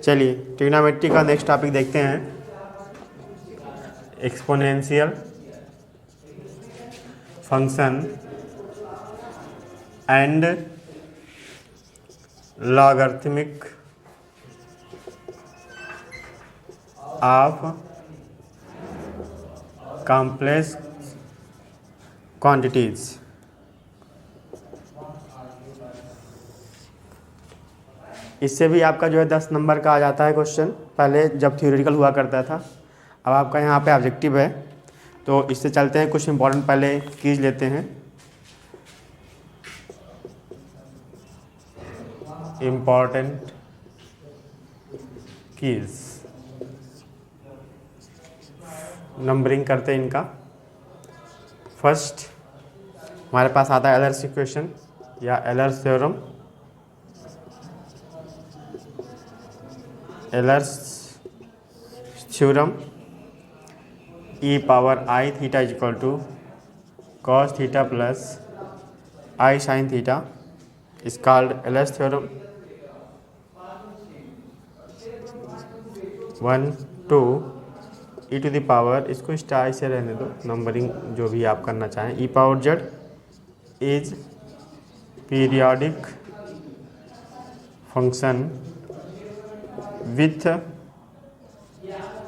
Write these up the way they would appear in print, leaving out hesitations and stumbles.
चलिए ट्रिग्नोमेट्री का next topic देखते हैं, exponential function and logarithmic of complex quantities. इससे भी आपका जो है 10 नंबर का आ जाता है क्वेश्चन, पहले जब थ्योरेटिकल हुआ करता था, अब आपका यहाँ पे ऑब्जेक्टिव है। तो इससे चलते हैं, कुछ इंपॉर्टेंट पहले कीज लेते हैं। इम्पॉर्टेंट कीज नंबरिंग करते हैं इनका। फर्स्ट हमारे पास आता है एलर्स इक्वेशन या Euler's theorem. Euler's theorem, e power i theta is equal to cos theta plus i sine theta is called Euler's theorem. 1 2 e to the power, इसको star से रहने दो, नंबरिंग जो भी आप करना चाहें। E power z is periodic function with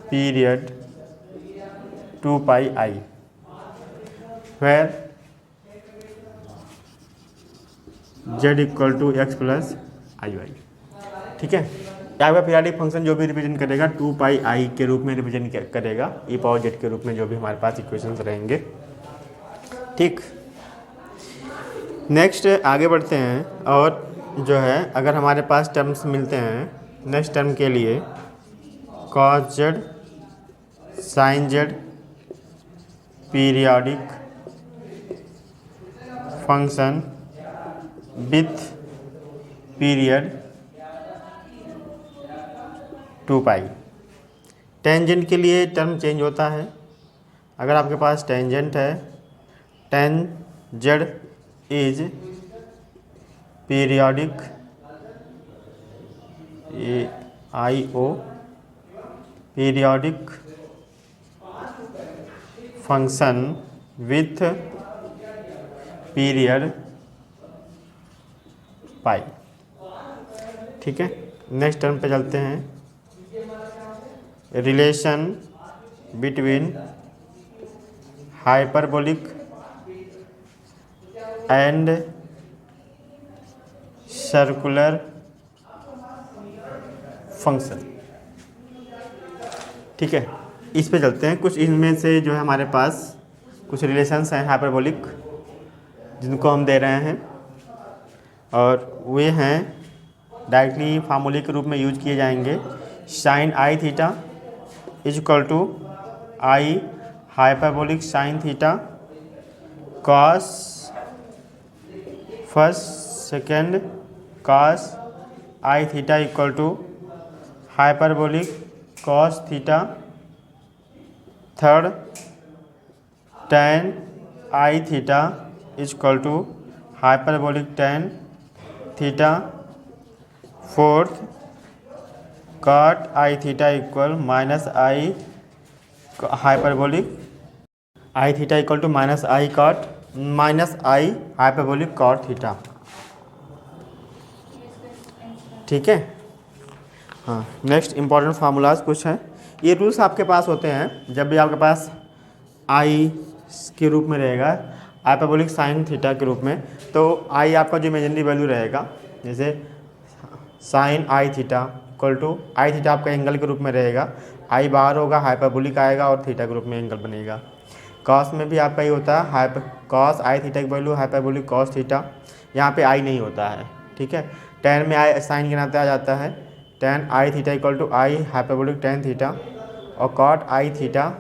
period 2 pi i, where z equal to x plus i y. ठीक है, आपका पीरियडिक फंक्शन जो भी रिप्रेजेंट करेगा 2 पाई आई के रूप में रिप्रेजेंट करेगा, ई पावर जेड के रूप में जो भी हमारे पास इक्वेशंस रहेंगे। ठीक, नेक्स्ट आगे बढ़ते हैं। और जो है अगर हमारे पास टर्म्स मिलते हैं, नेक्स्ट टर्म के लिए cos z sine z periodic function with period 2 pi. Tangent के लिए टर्म चेंज होता है। अगर आपके पास टेंजेंट है, tan z is periodic I oh periodic function with period pi. ठीक है, नेक्स्ट टर्म पे चलते हैं। Relation between hyperbolic and circular function. ठीक है, इस पे चलते हैं। कुछ इनमें से जो है हमारे पास कुछ रिलेशंस हैं हाइपरबोलिक जिनको हम दे रहे हैं, और वे हैं डायरेक्टली फार्मूले के रूप में यूज किए जाएंगे। Sine i theta is equal to i hyperbolic sine theta cos first second cos i theta equal to hyperbolic cos theta third tan i theta is equal to hyperbolic tan theta fourth cot i theta equal minus i hyperbolic i theta equal to minus i cot minus i hyperbolic cot theta. ठीक है, हाँ। Next important formulas कुछ हैं। ये rules आपके पास होते हैं जब भी आपके पास आई के रूप में रहेगा, हाइपरबोलिक साइन थीटा के रूप में, तो आई आपका जो इमेजिनरी वैल्यू रहेगा, जैसे sine i theta equal to i theta आपका एंगल के रूप में रहेगा, आई बाहर होगा, हाइपरबोलिक आएगा और थीटा के रूप में एंगल बनेगा। कॉस में भी आपका ये होता है, कॉस आई थीटा की वैल्यू हाइपरबोलिक कॉस थीटा, यहाँ पे आई नहीं होता है। ठीक है, टेन में आई साइन के नाते आ जाता है, tan i theta equal to i hyperbolic tan theta, और cot i theta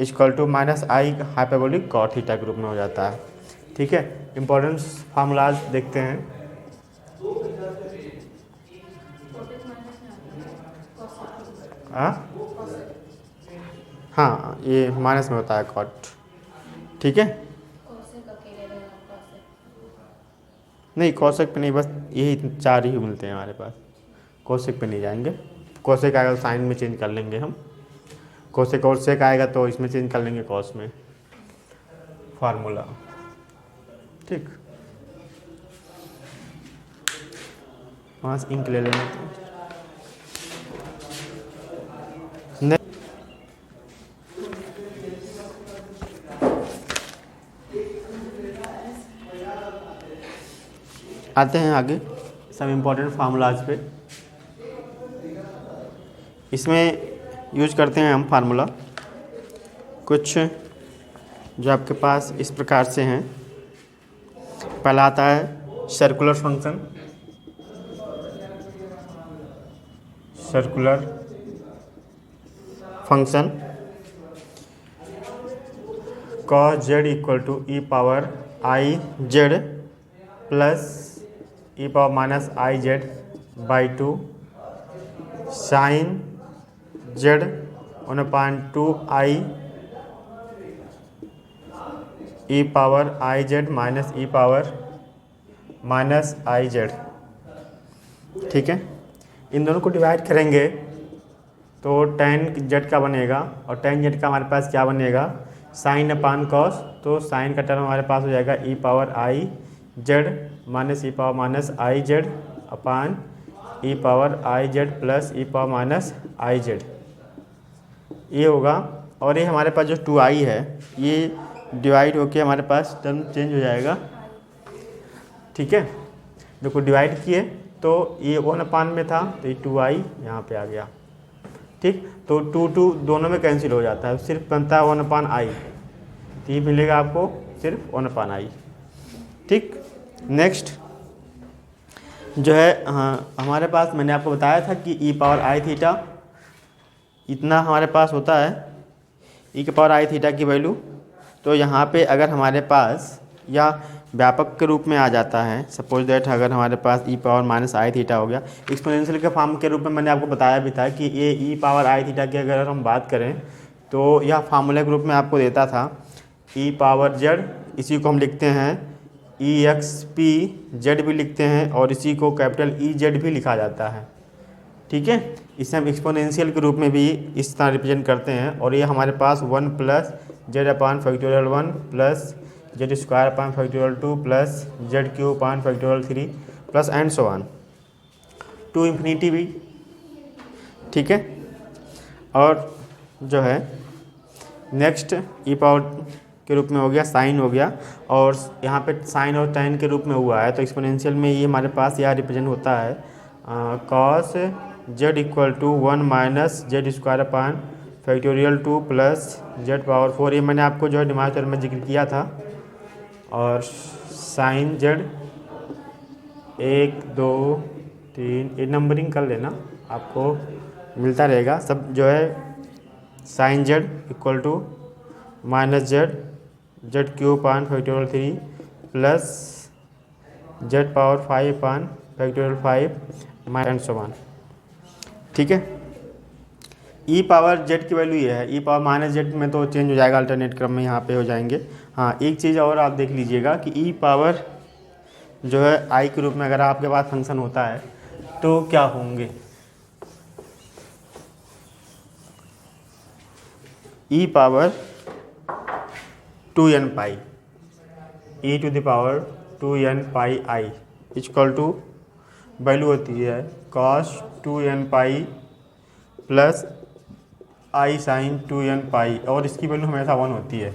equal to minus i hyperbolic cot theta के रूप में हो जाता है। ठीक है, इंपॉर्टेंट फार्मूलाज देखते हैं। हाँ, ये माइनस में होता है कॉट। ठीक है, नहीं कौशक पे नहीं, बस यही चार ही मिलते हैं हमारे पास। कोसेक पे नहीं जाएंगे। कोसेक आएगा तो साइन में चेंज कर लेंगे हम, कोसेक और सेक आएगा तो इसमें चेंज कर लेंगे कॉस में फार्मूला। ठीक, वहाँ से इंक ले लेना। आते हैं आगे सब इम्पोर्टेंट फार्मूलाज पे। इसमें यूज करते हैं हम फार्मूला कुछ जो आपके पास इस प्रकार से हैं। पहला आता है circular function, circular function cos z equal to e power i z plus e power minus i z by 2 sine z 1/2 i e power i z minus e power minus i z. ठीक है, इन दोनों को divide करेंगे तो tan Z का बनेगा और tan Z का हमारे पास क्या बनेगा, साइन अपान कॉस। तो साइन का टर्म हमारे पास हो जाएगा e power i z minus e power minus i z upon e power i z plus e power minus i z, ये होगा। और ये हमारे पास जो 2i है ये डिवाइड होके हमारे पास टर्म चेंज हो जाएगा। ठीक है, देखो डिवाइड किए तो ये 1/, में था तो ये 2i यहाँ पे आ गया। ठीक, तो 2 दोनों में कैंसिल हो जाता है, सिर्फ बनता है 1/i, तो ये मिलेगा आपको सिर्फ 1/i। ठीक, नेक्स्ट जो है हाँ हमारे पास मैंने आपको बताया था कि ई पावर आई थीटा इतना हमारे पास होता है, ई के पावर आई थीटा की वैल्यू। तो यहाँ पे अगर हमारे पास या व्यापक के रूप में आ जाता है, सपोज दैट अगर हमारे पास ई पावर माइनस आई थीटा हो गया, एक्सपोनेंशियल के फॉर्म के रूप में मैंने आपको बताया भी था कि ये ई पावर आई थीटा की अगर हम बात करें तो यह फार्मूला के रूप में आपको देता था ई पावर जेड, इसी को हम लिखते हैं ई एक्स पी जेड भी लिखते हैं और इसी को कैपिटल ई जेड भी लिखा जाता है। ठीक है, इसे हम एक्सपोनेंशियल के रूप में भी इस तरह रिप्रेजेंट करते हैं। और ये हमारे पास 1 plus z upon factorial 1 plus z square upon factorial 2 plus z cube upon factorial 3 plus and so on to infinity भी। ठीक है, और जो है नेक्स्ट ई पावर के रूप में हो गया, साइन हो गया, और यहाँ पे साइन और tan के रूप में हुआ है तो एक्सपोनेंशियल में ये हमारे पास यह रिप्रेजेंट होता है cos z equal to 1 minus z square upon factorial 2 plus z power 4। ये मैंने आपको जो है डिमांड में जिक्र किया था। और साइन जेड 1 2 3 ये नंबरिंग कर लेना, आपको मिलता रहेगा सब जो है। Sine z equal to minus z cube upon factorial 3 plus z power 5 upon factorial 5 minus so on. ठीक है, ई पावर जेड की वैल्यू ये है, ई पावर माइनस जेड में तो चेंज हो जाएगा, अल्टरनेट क्रम में यहाँ पे हो जाएंगे। हाँ, एक चीज़ और आप देख लीजिएगा कि ई पावर जो है आई के रूप में अगर आपके पास फंक्शन होता है तो क्या होंगे, e power 2n pi e to the power 2n pi i equal to value होती है cos 2n pi plus i sine 2n pi, और इसकी वैल्यू हमेशा 1 होती है।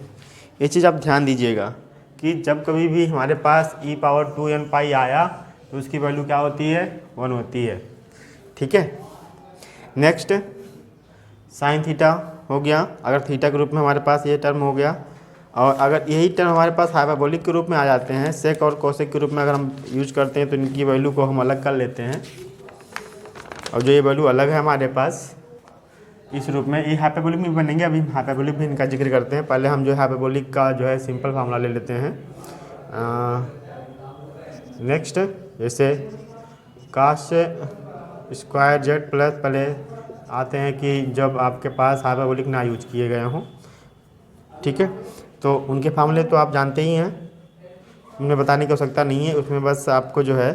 ये चीज़ आप ध्यान दीजिएगा कि जब कभी भी हमारे पास ई पावर 2n पाई आया तो उसकी वैल्यू क्या होती है, 1 होती है। ठीक है, नेक्स्ट साइन थीटा हो गया, अगर थीटा के रूप में हमारे पास ये टर्म हो गया, और अगर यही टर्म हमारे पास हाइपरबोलिक के रूप में आ जाते हैं, सेक और कोसेक के रूप में अगर हम यूज करते हैं तो इनकी वैल्यू को हम अलग कर लेते हैं। और जो ये वैल्यू अलग है हमारे पास इस रूप में, ये हाइपरबोलिक में बनेंगे। अभी हाइपरबोलिक भी इनका जिक्र करते हैं। पहले हम जो हाइपरबोलिक का जो है सिंपल फार्मूला ले लेते हैं। नेक्स्ट जैसे काश स्क्वायर जेड प्लस, पहले आते हैं कि जब आपके पास हाइपरबोलिक ना यूज किए गए हों। ठीक है, तो उनके फार्मूले तो आप जानते ही हैं, उन्हें बताने की आवश्यकता नहीं है, उसमें बस आपको जो है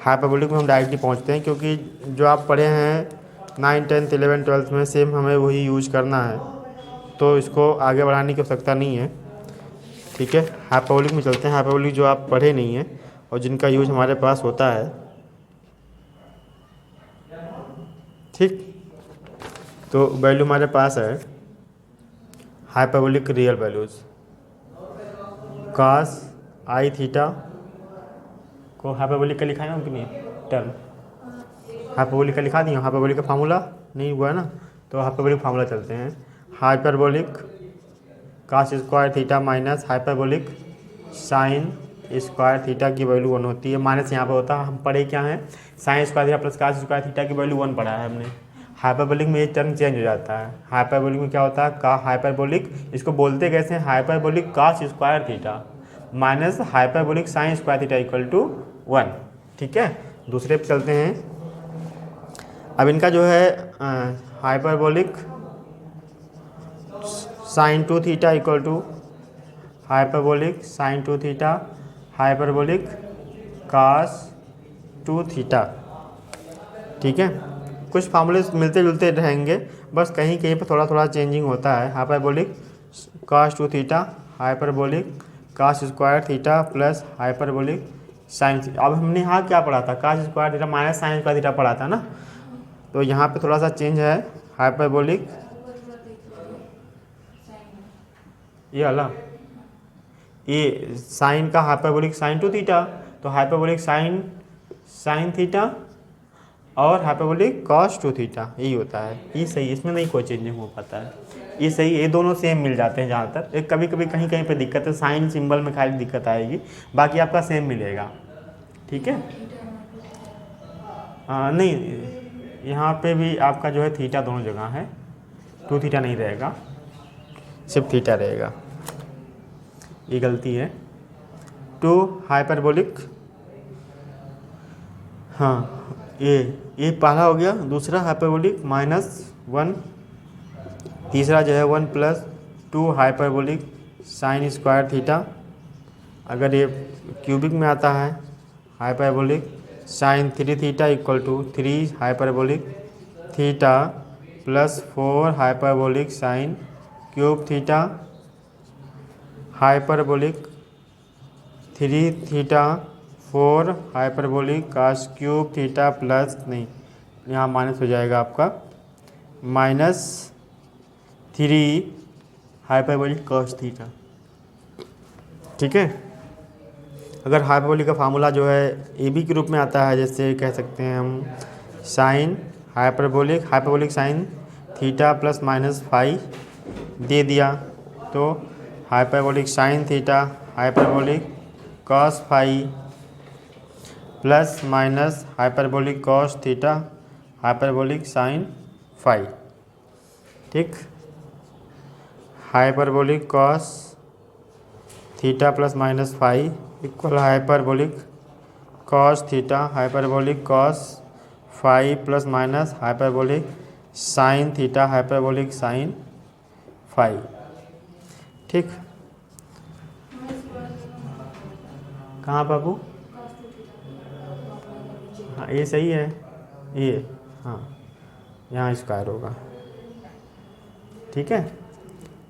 हाइपरबोलिक में हम डायरेक्टली पहुंचते हैं, क्योंकि जो आप पढ़े हैं 9, 10, 11, 12 में सेम हमें वही यूज करना है, तो इसको आगे बढ़ाने की आवश्यकता नहीं है। ठीक है, हाइपरबोलिक में चलते हैं। हाइपरबोलिक जो आप पढ़े नहीं हैं और जिनका यूज हमारे पास होता है। ठीक, तो वैल्यू हमारे पास है हाइपरबोलिक रियल वैल्यूज़। कास आई थीटा को हाइपरबोलिक का लिखा है कि नहीं, टर्म हाइपरबोलिक का लिखा दिया। हाइपरबोलिक का फार्मूला नहीं हुआ है ना, तो हाइपरबोलिक फार्मूला चलते हैं। Hyperbolic cos square theta minus hyperbolic sine square theta की वैल्यू 1 होती है। माइनस यहाँ पे होता है, हम पढ़े क्या है, sine square theta plus cos square theta की वैल्यू 1 पढ़ा है हमने। हाइपरबोलिक में ये टर्म चेंज हो जाता है। हाइपरबोलिक में क्या होता है, का हाइपरबोलिक, इसको बोलते कैसे हैं, hyperbolic cos square theta minus hyperbolic sine square theta equal to 1। ठीक है, दूसरे पे चलते हैं। अब इनका जो है hyperbolic sine 2 theta equal to hyperbolic sine 2 theta hyperbolic cos 2 theta. ठीक है, कुछ फार्मूले मिलते जुलते रहेंगे, बस कहीं कहीं पर थोड़ा थोड़ा चेंजिंग होता है। Hyperbolic cos 2 theta hyperbolic cos square theta plus hyperbolic sine. अब हमने यहाँ क्या पढ़ा था, cos square theta minus sine square theta पढ़ा था ना, तो यहाँ पे थोड़ा सा चेंज है। हाइपरबोलिक ये वाला, ये साइन का हाइपरबोलिक साइन 2 थीटा, तो हाइपरबोलिक साइन थीटा और हाइपरबोलिक कॉस 2 थीटा, यही होता है। ये सही, इसमें नहीं कोई चेंजिंग हो पाता है, ये सही, ये दोनों सेम मिल जाते हैं। जहाँ तक एक कभी कभी कहीं कहीं पे दिक्कत है, साइन सिंबल में खाली दिक्कत आएगी, बाकी आपका सेम मिलेगा। ठीक है, नहीं यहाँ पे भी आपका जो है थीटा दोनों जगह है, 2 थीटा नहीं रहेगा, सिर्फ थीटा रहेगा, ये गलती है। 2 हाइपरबोलिक, हाँ ये पहला हो गया। दूसरा हाइपरबोलिक -1, तीसरा जो है 1 + 2 हाइपरबोलिक साइन स्क्वायर थीटा। अगर ये क्यूबिक में आता है, hyperbolic sine 3 theta equal to 3 hyperbolic theta plus 4 hyperbolic sine cube theta hyperbolic 3 theta 4 hyperbolic cos cube theta plus, नहीं यहाँ माइनस हो जाएगा आपका, -3 हाइपरबोलिक कॉस थीटा। ठीक है, अगर हाइपरबोलिक का फार्मूला जो है ए बी के रूप में आता है, जैसे कह सकते हैं हम sine hyperbolic sine theta plus -5 दे दिया, तो hyperbolic sine theta hyperbolic cos 5 plus minus hyperbolic cos theta hyperbolic sine 5। ठीक, hyperbolic cos theta plus -5 equal hyperbolic cos theta hyperbolic cos 5 plus minus hyperbolic sine theta hyperbolic sine 5। ठीक, कहाँ बाबू, हाँ ये सही है, ये हाँ यहाँ स्क्वायर होगा। ठीक है,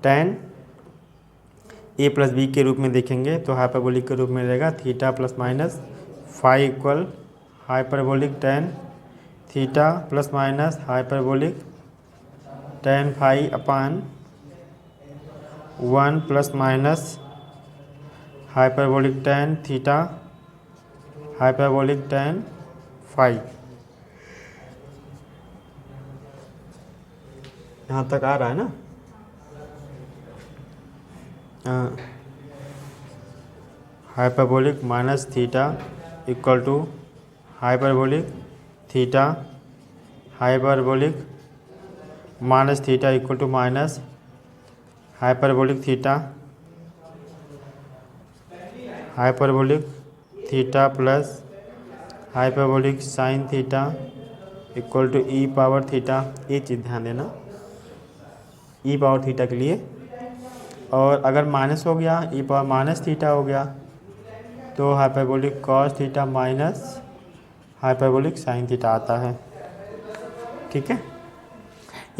tan a प्लस बी के रूप में देखेंगे तो हाइपरबोलिक के रूप में रहेगा theta plus -5 equal hyperbolic tan theta plus minus hyperbolic tan 5 upon 1 plus minus hyperbolic tan theta hyperbolic tan 5। यहाँ तक आ रहा है ना। Hyperbolic minus theta equal to hyperbolic theta hyperbolic minus theta equal to minus hyperbolic theta plus hyperbolic sine theta equal to e power theta. ये चीज़ ध्यान देना, ई पावर थीटा के लिए। और अगर माइनस हो गया, ई पावर माइनस थीटा हो गया, तो hyperbolic cos theta minus hyperbolic sine theta आता है। ठीक है,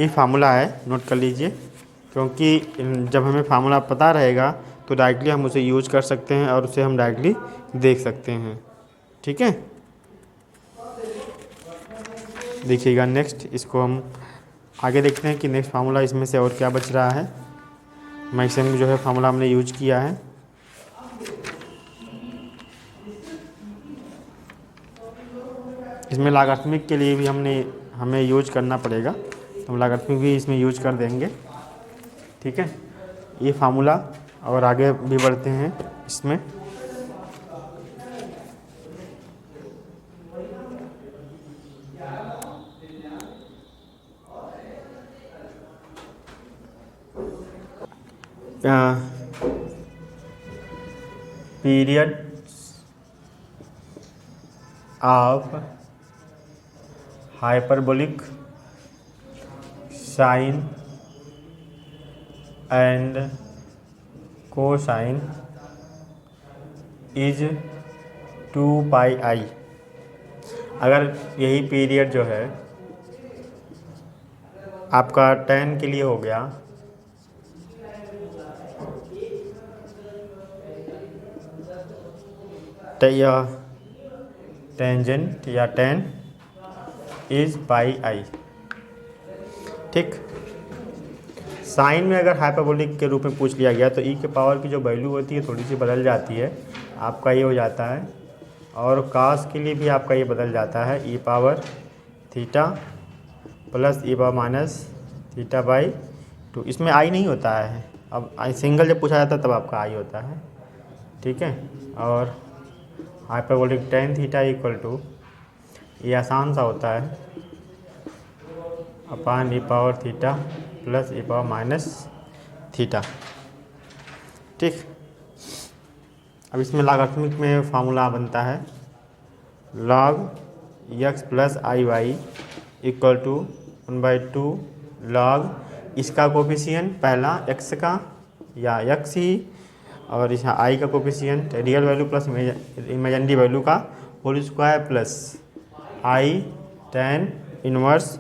ये फार्मूला है, नोट कर लीजिए, क्योंकि जब हमें फार्मूला पता रहेगा तो डायरेक्टली हम उसे यूज कर सकते हैं और उसे हम डायरेक्टली देख सकते हैं। ठीक है, देखिएगा नेक्स्ट, इसको हम आगे देखते हैं कि नेक्स्ट फार्मूला इसमें से और क्या बच रहा है। मैक्सिमम जो है फार्मूला हमने यूज किया है। इसमें लॉगरिथमिक के लिए भी हमें यूज करना पड़ेगा, तो हम लॉगरिथमिक भी इसमें यूज कर देंगे। ठीक है, ये फार्मूला, और आगे भी बढ़ते हैं इसमें। Period of hyperbolic sine and cosine is 2πi। अगर यही पीरियड जो है आपका tan के लिए हो गया, या टेंजेंट या tan इज πi। ठीक, साइन में अगर हाइपरबोलिक के रूप में पूछ लिया गया तो ई के पावर की जो वैल्यू होती है थोड़ी सी बदल जाती है, आपका ये हो जाता है, और कास के लिए भी आपका ये बदल जाता है, e power theta plus e power minus theta by 2। इसमें आई नहीं होता है, अब आई सिंगल जब पूछा जाता है तब आपका आई होता है। ठीक है, और hyperbolic tan theta equal to, ये आसान सा होता है, upon e power theta plus e power minus theta. ठीक, अब इसमें लॉगरिथमिक में फार्मूला बनता है log x plus i y equal to 1/2 log इसका कोफिशिएंट पहला x का या x ही, और यहाँ i का coefficient real value plus imaginary value का whole square plus i tan inverse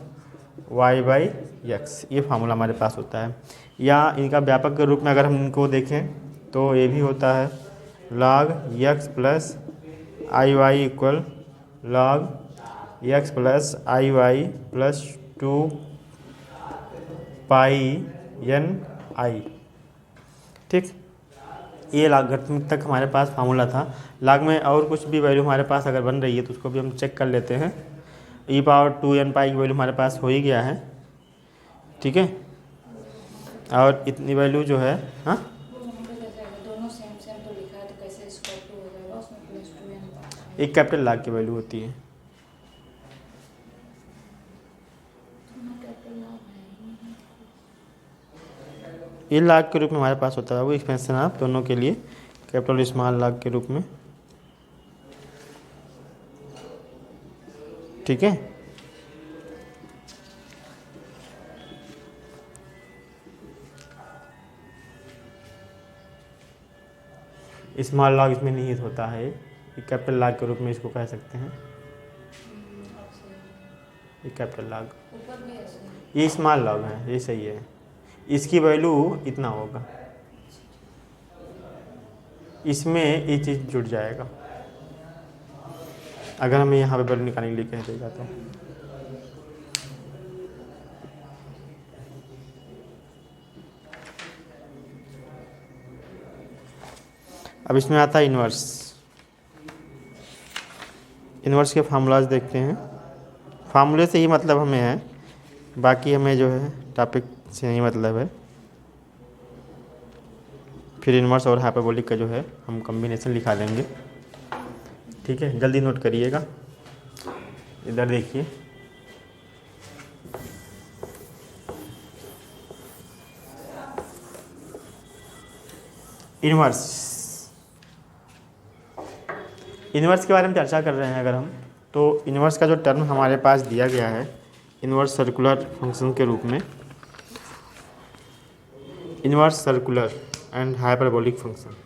y/x। ये फार्मूला हमारे पास होता है। या इनका व्यापक के रूप में अगर हम इनको देखें तो ये भी होता है log x plus i y equal log x plus i y plus 2πi। ठीक, ये लॉगरिथमिक तक हमारे पास फार्मूला था। लॉग में और कुछ भी वैल्यू हमारे पास अगर बन रही है तो उसको भी हम चेक कर लेते हैं। ई पावर 2n पाई की वैल्यू हमारे पास हो ही गया है। ठीक है, और इतनी वैल्यू जो है, हाँ एक कैपिटल लॉग की वैल्यू होती है। ये लॉग के रूप में हमारे पास होता है, वो एक्सपेंशन आप दोनों के लिए कैपिटल स्मॉल लॉग के रूप में। ठीक है, स्मॉल लॉग इसमें निहित होता है, कैपिटल लॉग के रूप में इसको कह सकते हैं। ये कैपिटल लॉग, ये स्मॉल लॉग है, ये सही है। इसकी वैल्यू इतना होगा, इसमें ये चीज़ जुड़ जाएगा अगर हमें यहाँ पे वैल्यू निकालने के लिए कह देगा तो। अब इसमें आता है इन्वर्स। इन्वर्स के फार्मूलाज देखते हैं। फार्मूले से ही मतलब हमें है, बाकी हमें जो है टॉपिक से नहीं मतलब है। फिर इन्वर्स और हाइपरबोलिक का जो है हम कॉम्बिनेशन लिखा देंगे। ठीक है, जल्दी नोट करिएगा। इधर देखिए, इन्वर्स के बारे में चर्चा कर रहे हैं अगर हम, तो इन्वर्स का जो टर्म हमारे पास दिया गया है इन्वर्स सर्कुलर फंक्शन के रूप में, inverse circular and hyperbolic function,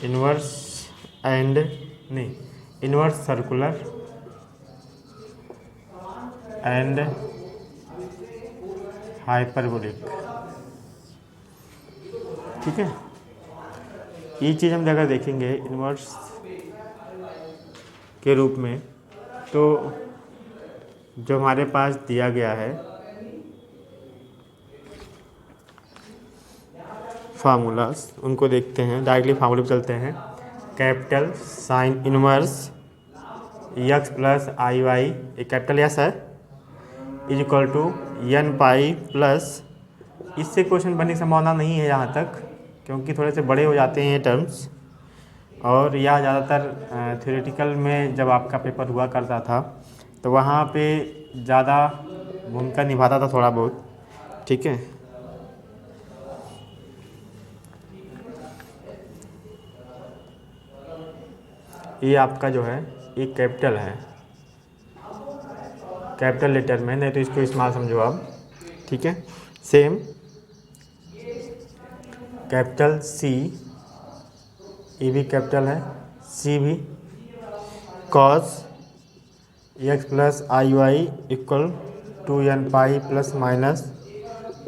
inverse and नहीं इनवर्स सर्कुलर एंड हाइपरबोलिक। ठीक है, ये चीज़ हम अगर देखेंगे इनवर्स के रूप में, तो जो हमारे पास दिया गया है फार्मूलास, उनको देखते हैं, डायरेक्टली फार्मूले पे चलते हैं। Capital sine inverse x plus i y, एक कैपिटल यस है, is equal to n pi plus, इससे क्वेश्चन बनने की संभावना नहीं है यहाँ तक, क्योंकि थोड़े से बड़े हो जाते हैं ये टर्म्स, और यह ज़्यादातर थ्योरेटिकल में जब आपका पेपर हुआ करता था तो वहाँ पे ज़्यादा भूमिका निभाता था थोड़ा बहुत। ठीक है, ये आपका जो है एक कैपिटल है, कैपिटल लेटर में, नहीं तो इसको स्मॉल समझो आप। ठीक है, सेम कैपिटल सी, ये भी कैपिटल है, सी भी, cos x plus i y equal to n pi plus minus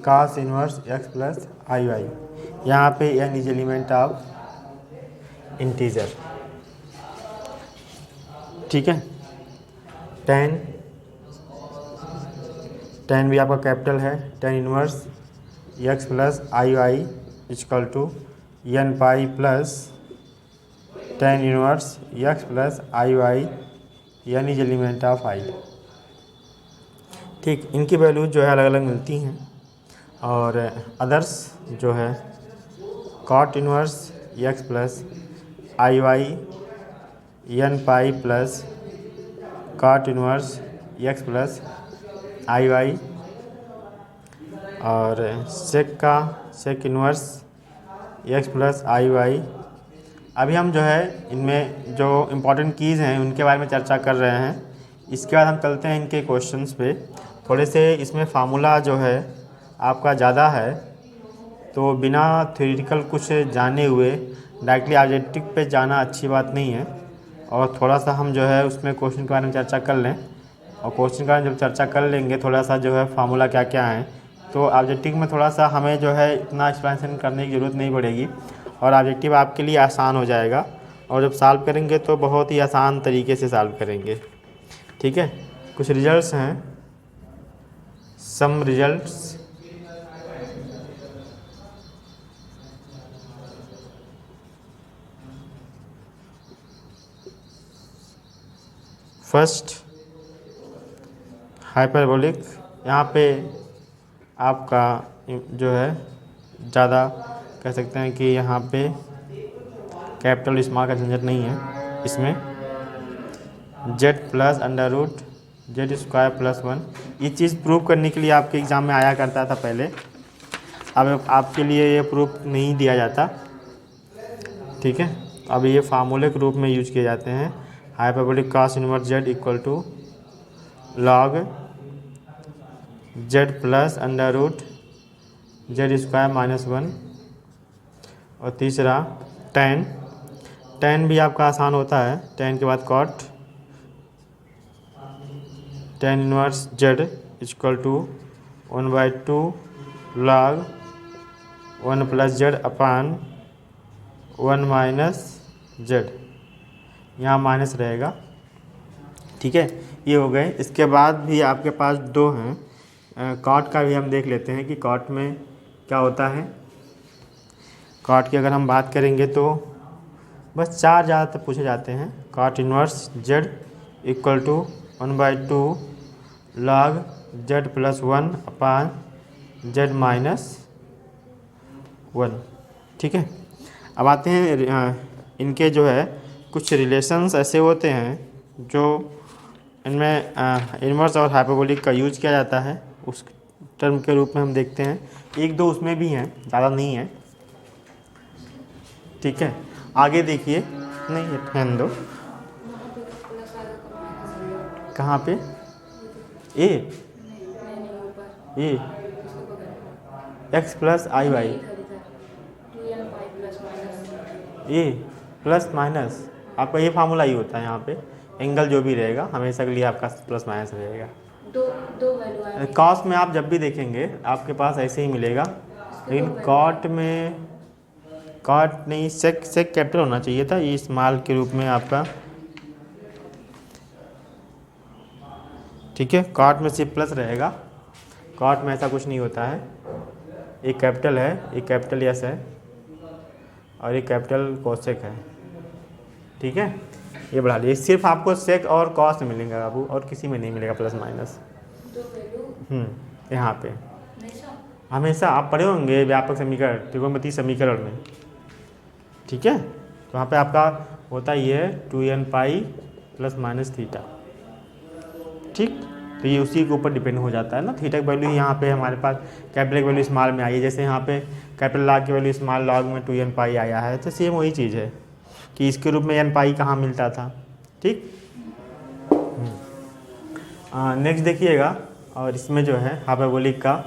cos inverse x plus i y. यहाँ पे n is element of integer. ठीक है, टेन, टेन भी आपका कैपिटल है, tan inverse x plus i y equal to n pi plus tan inverse x plus i y, n is element of I. ठीक, इनकी values जो है अलग अलग मिलती हैं, और अदर्स जो है cot inverse x plus i y n pi plus cot inverse x plus i y, और sec inverse x plus i y. अभी हम जो है इनमें जो इम्पोर्टेंट कीज़ हैं उनके बारे में चर्चा कर रहे हैं। इसके बाद हम चलते हैं इनके क्वेश्चंस पे। थोड़े से इसमें फार्मूला जो है आपका ज़्यादा है, तो बिना थ्योरेटिकल कुछ जाने हुए डायरेक्टली ऑब्जेक्टिव पे जाना अच्छी बात नहीं है, और थोड़ा सा हम जो है उसमें क्वेश्चन के बारे में चर्चा कर लें, और क्वेश्चन के बारे में जब चर्चा कर लेंगे थोड़ा सा जो है फार्मूला क्या क्या है, तो ऑब्जेक्टिव में थोड़ा सा हमें जो है इतना एक्सप्लेनेशन करने की ज़रूरत नहीं पड़ेगी, और ऑब्जेक्टिव आपके लिए आसान हो जाएगा, और जब सॉल्व करेंगे तो बहुत ही आसान तरीके से सॉल्व करेंगे। ठीक है, कुछ रिजल्ट्स हैं, सम रिजल्ट्स। फर्स्ट हाइपरबोलिक, यहाँ पे आपका जो है ज़्यादा कह सकते हैं कि यहाँ पे कैपिटल स्मॉल का झंझट नहीं है। इसमें z plus under root z square plus 1, ये चीज़ प्रूव करने के लिए आपके एग्ज़ाम में आया करता था पहले, अब आपके लिए ये प्रूफ नहीं दिया जाता। ठीक है, अब ये फार्मूले के रूप में यूज किए जाते हैं। Hyperbolic cos inverse z equal to log z plus under root z square minus 1, और तीसरा टेन, टेन भी आपका आसान होता है, टेन के बाद cot tan inverse z equal to 1/2 log 1 plus z upon 1 minus z, यहाँ माइनस रहेगा। ठीक है, ये हो गए। इसके बाद भी आपके पास दो हैं, कॉट का भी हम देख लेते हैं कि कॉट में क्या होता है। कॉट की अगर हम बात करेंगे तो बस चार ज़्यादातर पूछे जाते हैं। Cot inverse z equal to 1/2 log z plus 1 upon z minus 1। ठीक है, अब आते हैं इनके जो है कुछ रिलेशंस ऐसे होते हैं जो इनमें इनवर्स और हाइपरबोलिक का यूज किया जाता है, उस टर्म के रूप में हम देखते हैं। एक दो उसमें भी हैं, ज़्यादा नहीं है। ठीक है, आगे देखिए, नहीं ये रहने दो, कहाँ पे ए x plus i Y, A plus minus आपका ये फार्मूला ही होता है यहाँ पे, एंगल जो भी रहेगा हमेशा के लिए आपका प्लस माइनस रहेगा। दो वैल्यू आ रही है। कॉस में आप जब भी देखेंगे आपके पास ऐसे ही मिलेगा, लेकिन कॉट में, कॉट नहीं, सेक कैपिटल होना चाहिए था, ये स्मॉल के रूप में आपका, ठीक है। कॉट में सिर्फ प्लस रहेगा, कॉट में ऐसा कुछ नहीं होता है। एक कैपिटल है, एक कैपिटल यस है और एक कैपिटल कोसेक है, ठीक है। ये बढ़ा लीजिए, सिर्फ आपको सेक और कॉस में मिलेगा बाबू, और किसी में नहीं मिलेगा प्लस माइनस। दो वैल्यू यहाँ पे हमेशा। हमेशा आप पढ़े होंगे व्यापक समीकरण, त्रिकोणमितीय समीकरण में, ठीक है। तो वहाँ पे आपका होता ही है 2n pi plus minus theta, ठीक। तो ये उसी के ऊपर डिपेंड हो जाता है ना। थीटा की वैल्यू यहाँ पे हमारे पास कैपिटल की वैल्यू स्मॉल में आई है, जैसे यहाँ पे कैपिटल लॉग की वैल्यू स्मॉल लॉग में 2n पाई आया है, तो सेम वही चीज़ है कि इसके रूप में n पाई कहाँ मिलता था, ठीक। नेक्स्ट देखिएगा, और इसमें जो है हाइपरबोलिक का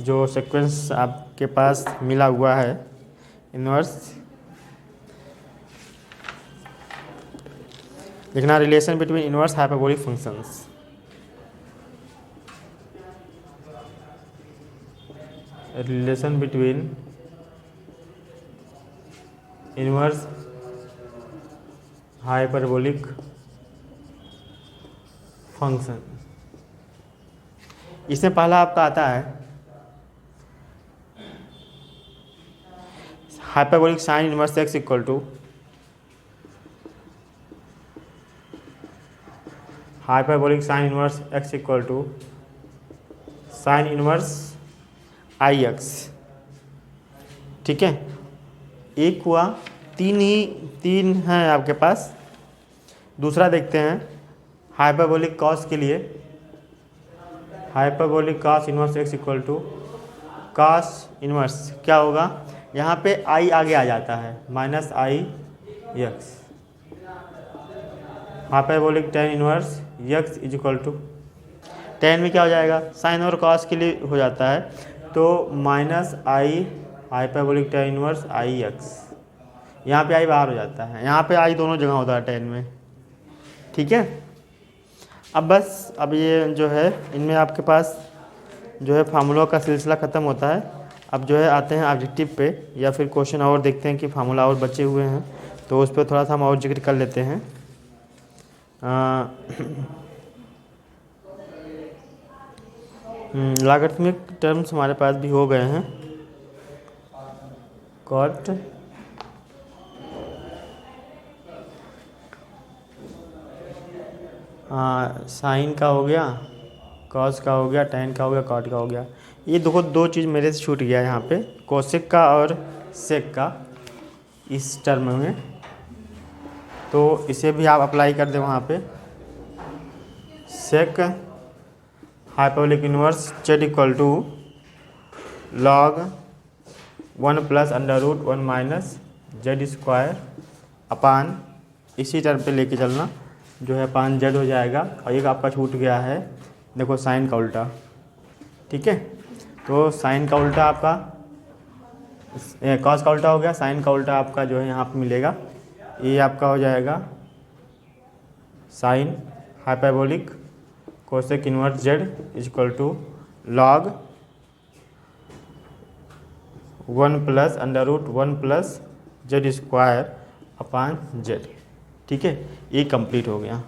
जो सीक्वेंस आपके पास मिला हुआ है इन्वर्स, लिखना relation between inverse hyperbolic functions. Relation between inverse hyperbolic function. इसमें पहला आपका आता है hyperbolic sine inverse x equal to hyperbolic sine inverse x equal to sine inverse i x, ठीक है। एक हुआ, तीन है आपके पास। दूसरा देखते हैं हाइपरबोलिक कॉस के लिए, hyperbolic cos inverse x equal to cos inverse क्या होगा, यहाँ पे आई आगे आ जाता है, minus i x. Hyperbolic tan inverse x is equal to, tan में क्या हो जाएगा, साइन और कॉस के लिए हो जाता है, तो minus i hyperbolic tan inverse i x. यहाँ पे आई बाहर हो जाता है, यहाँ पे आई दोनों जगह होता है टेन में, ठीक है। अब बस अब ये जो है इनमें आपके पास जो है फार्मूला का सिलसिला ख़त्म होता है। अब जो है आते हैं ऑब्जेक्टिव पे, या फिर क्वेश्चन और देखते हैं कि फार्मूला और बचे हुए हैं, तो उस पर थोड़ा सा हम और जिक्र कर लेते हैं। लॉगरिथमिक टर्म्स हमारे पास भी हो गए हैं, कॉट साइन का हो गया, कॉस का हो गया, टेन का हो गया, कॉट का हो गया। ये देखो दो चीज़ मेरे से छूट गया यहाँ पे, कोसेक का और सेक का इस टर्म में, तो इसे भी आप अप्लाई कर दें वहाँ पे। Sec hyperbolic inverse z equal to log 1 plus under root 1 minus z square upon, इसी टर्म पे लेके चलना, जो है अपान जेड हो जाएगा। और एक आपका छूट गया है, देखो साइन का उल्टा, ठीक है। तो साइन का उल्टा आपका कॉस का उल्टा हो गया, साइन का उल्टा आपका जो है यहाँ पे मिलेगा, ये आपका हो जाएगा sine hyperbolic cosec inverse z is equal to log 1 plus under root 1 plus z square upon z, ठीक है। ये कंप्लीट हो गया।